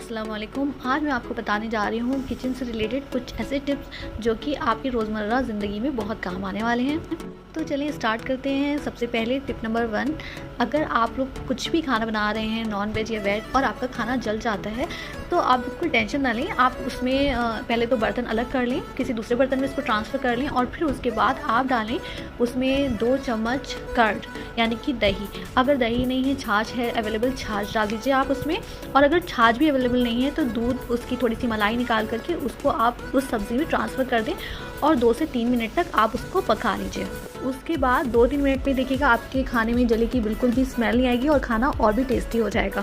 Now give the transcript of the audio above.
अस्सलाम वालेकुम। आज मैं आपको बताने जा रही हूँ किचन से रिलेटेड कुछ ऐसे टिप्स जो कि आपकी रोज़मर्रा ज़िंदगी में बहुत काम आने वाले हैं। तो चलिए स्टार्ट करते हैं। सबसे पहले टिप नंबर 1, अगर आप लोग कुछ भी खाना बना रहे हैं नॉन वेज या वेज और आपका खाना जल जाता है तो आप बिल्कुल टेंशन ना लें। आप उसमें पहले तो बर्तन अलग कर लें, किसी दूसरे बर्तन में इसको ट्रांसफ़र कर लें और फिर उसके बाद आप डालें उसमें 2 चम्मच कर्ड यानी कि दही। अगर दही नहीं है, छाछ है अवेलेबल, छाछ डाल दीजिए आप उसमें। और अगर छाछ भी अवेलेबल नहीं है तो दूध, उसकी थोड़ी सी मलाई निकाल करके उसको आप उस सब्ज़ी में ट्रांसफ़र कर दें और 2 से 3 मिनट तक आप उसको पका लीजिए। उसके बाद 2-3 मिनट में देखिएगा आपके खाने में जले की बिल्कुल भी स्मेल नहीं आएगी और खाना और भी टेस्टी हो जाएगा।